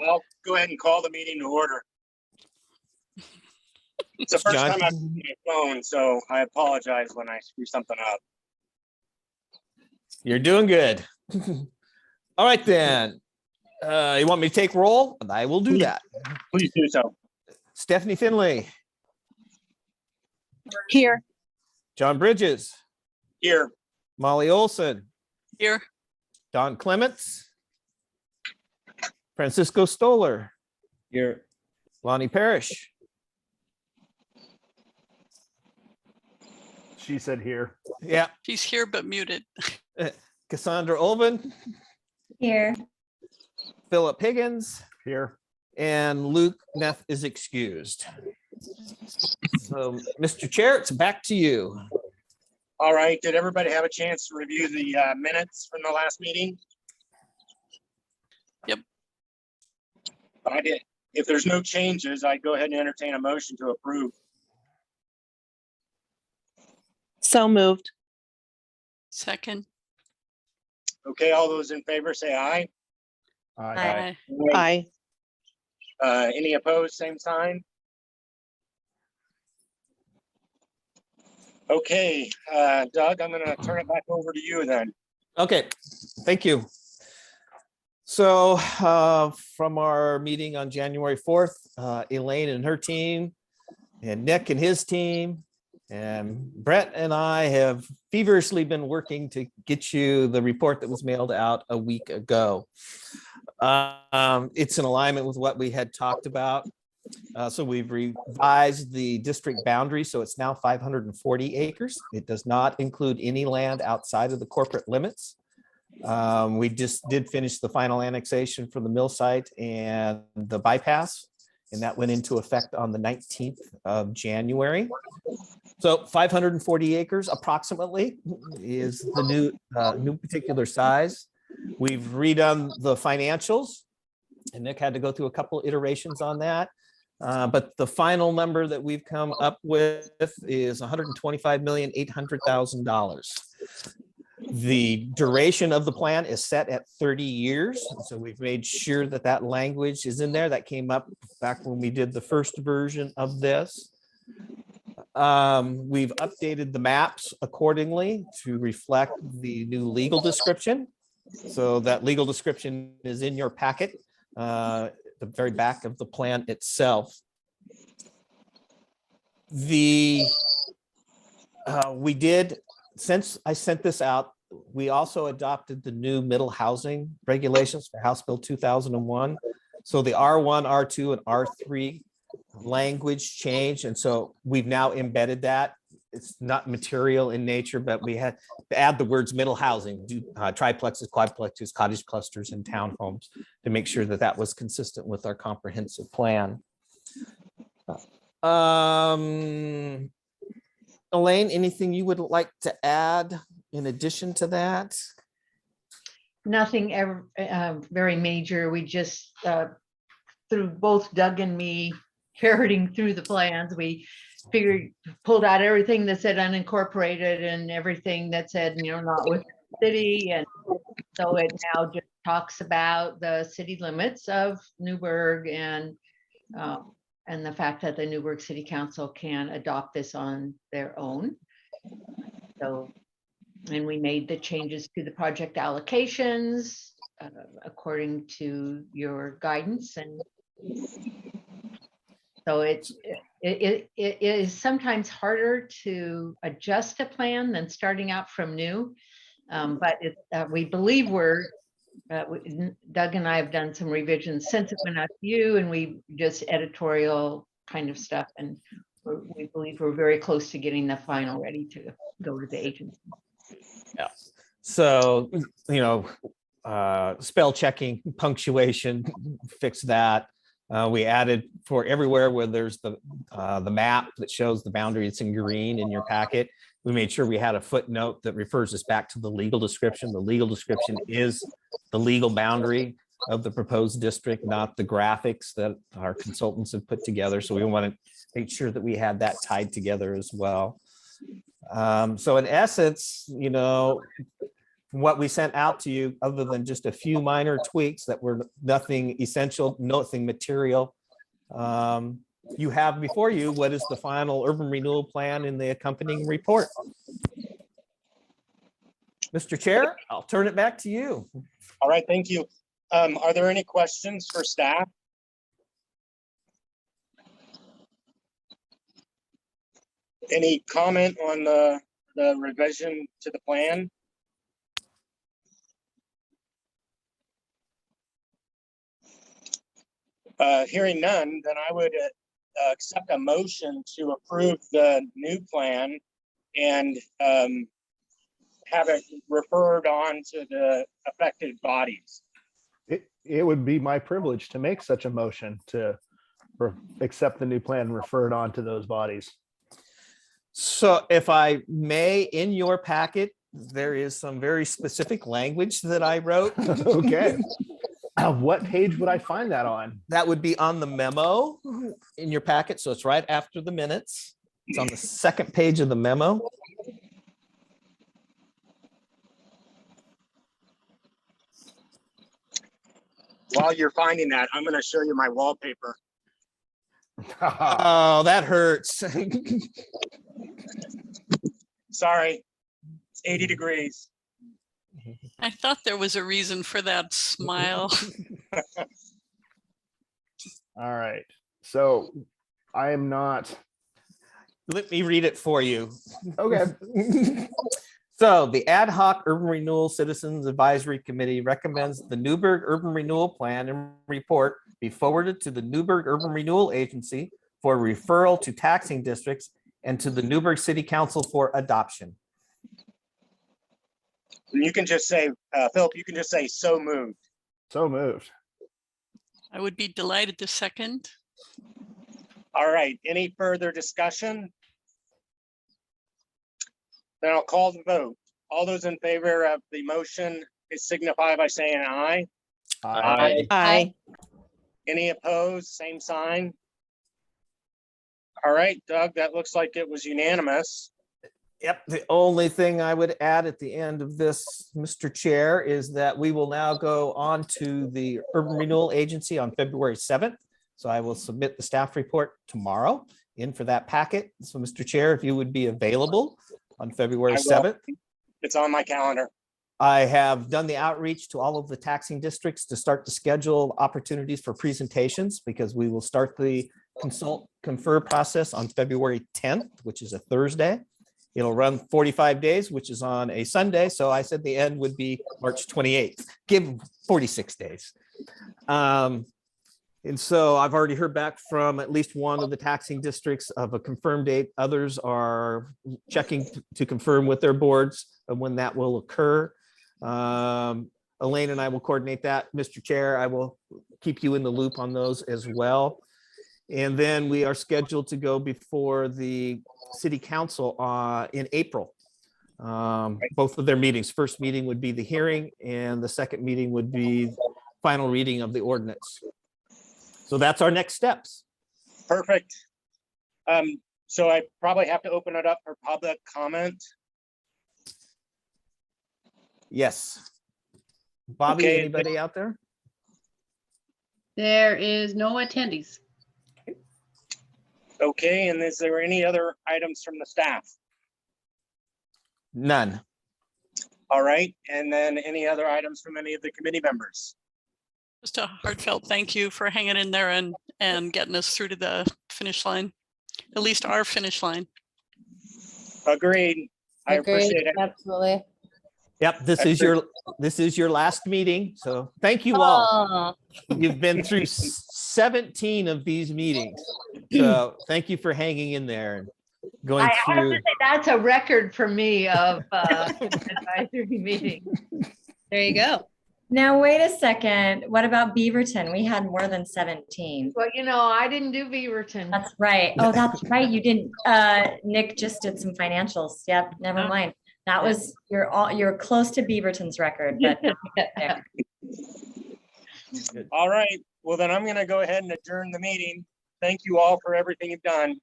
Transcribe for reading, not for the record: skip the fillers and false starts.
I'll go ahead and call the meeting to order. It's the first John? time I've used my phone, so I apologize when I screw something up. You're doing good. All right, then. You want me to take roll? I will do that. Please do so. Stephanie Finley, Here. John Bridges, Here. Molly Olson, Here. Don Clements, Francisco Stoller, Here. Lonnie Parrish, She said here. yeah, He's here but muted. Cassandra Olvin, Here. Philip Higgins, Here. and Luke Neff is excused. So, Mr. Chair, it's back to you. All right. Did everybody have a chance to review the minutes from the last meeting? Yep. I did. If there's no changes, I'd go ahead and entertain a motion to approve. So moved. Second. Okay, all those in favor say aye. Aye. Aye. Aye. Any opposed, same sign? Okay, Doug, I'm gonna turn it back over to you then. Okay, thank you. So from our meeting on January 4th, Elaine and her team, and Nick and his team, and Brett and I have feverishly been working to get you the report that was mailed out a week ago. It's in alignment with what we had talked about. So we've revised the district boundary, so it's now 540 acres. It does not include any land outside of the corporate limits. We just did finish the final annexation for the mill site and the bypass, and that went into effect on the 19th of January. So 540 acres approximately is the new particular size. We've redone the financials, and Nick had to go through a couple iterations on that. But the final number that we've come up with is $125,800,000. The duration of the plan is set at 30 years. So we've made sure that that language is in there. That came up back when we did the first version of this. We've updated the maps accordingly to reflect the new legal description. So that legal description is in your packet, the very back of the plan itself. We did, since I sent this out, we also adopted the new middle housing regulations for House Bill 2001. So the R1, R2, and R3 language changed. And so we've now embedded that. It's not material in nature, but we had to add the words middle housing, triplexes, quadplexes, cottage clusters, and townhomes to make sure that that was consistent with our comprehensive plan. Elaine, anything you would like to add in addition to that? Nothing ever very major. We just through both Doug and me ferreting through the plans, we pulled out everything that said unincorporated and everything that said, not with the city. And so it now just talks about the city limits of Newberg and the fact that the Newberg City Council can adopt this on their own. So, and we made the changes to the project allocations according to your guidance. And so it is sometimes harder to adjust a plan than starting out from new. But we believe Doug and I have done some revisions since it went out to you, and we just editorial kind of stuff. And we believe we're very close to getting the final ready to go to the agency. Yeah. So, spell checking, punctuation, fix that. We added for everywhere where there's the map that shows the boundary, it's in green in your packet. We made sure we had a footnote that refers us back to the legal description. The legal description is the legal boundary of the proposed district, not the graphics that our consultants have put together. So we want to make sure that we had that tied together as well. So in essence, what we sent out to you, other than just a few minor tweaks that were nothing essential, nothing material. You have before you what is the final urban renewal plan in the accompanying report. Mr. Chair, I'll turn it back to you. All right, thank you. Are there any questions for staff? Any comment on the revision to the plan? Hearing none, then I would accept a motion to approve the new plan and have it referred on to the affected bodies. It would be my privilege to make such a motion to accept the new plan and refer it on to those bodies. So if I may, in your packet, there is some very specific language that I wrote. Okay. What page would I find that on? That would be on the memo in your packet. So it's right after the minutes. It's on the second page of the memo. While you're finding that, I'm going to show you my wallpaper. Oh, that hurts. Sorry, it's 80 degrees. I thought there was a reason for that smile. All right. So I am not. Let me read it for you. Okay. So the Ad Hoc Urban Renewal Citizens Advisory Committee recommends the Newberg Urban Renewal Plan and Report be forwarded to the Newberg Urban Renewal Agency for referral to taxing districts and to the Newberg City Council for adoption. And you can just say, Philip, you can just say so moved. So moved. I would be delighted to second. All right, any further discussion? Then I'll call the vote. All those in favor of the motion signify by saying aye. Aye. Aye. Any opposed, same sign. All right, Doug, that looks like it was unanimous. Yep, the only thing I would add at the end of this, Mr. Chair, is that we will now go on to the Urban Renewal Agency on February 7th. So I will submit the staff report tomorrow in for that packet. So Mr. Chair, if you would be available on February I will. 7th. It's on my calendar. I have done the outreach to all of the taxing districts to start to schedule opportunities for presentations, because we will start the consult confer process on February 10th, which is a Thursday. It'll run 45 days, which is on a Sunday. So I said the end would be March 28th, give 46 days. And so I've already heard back from at least one of the taxing districts of a confirmed date. Others are checking to confirm with their boards of when that will occur. Elaine and I will coordinate that. Mr. Chair, I will keep you in the loop on those as well. And then we are scheduled to go before the city council in April. Both of their meetings. First meeting would be the hearing, and the second meeting would be final reading of the ordinance. So that's our next steps. Perfect. So I probably have to open it up for public comment. Yes. Bobby, Okay. anybody out there? There is no attendees. Okay, and is there any other items from the staff? None. All right, and then any other items from any of the committee members? Just a heartfelt thank you for hanging in there and getting us through to the finish line, at least our finish line. Agreed. I appreciate it. Absolutely. Yep, this is your last meeting. So thank you all. You've been through 17 of these meetings. So thank you for hanging in there and going I have to through. say, that's a record for me of advisory meeting. There you go. Now, wait a second. What about Beaverton? We had more than 17. But you know, I didn't do Beaverton. That's right. Oh, that's right. You didn't. Nick just did some financials. Yep. Never mind. That was you're close to Beaverton's record, but not there. All right, well then I'm gonna go ahead and adjourn the meeting. Thank you all for everything you've done.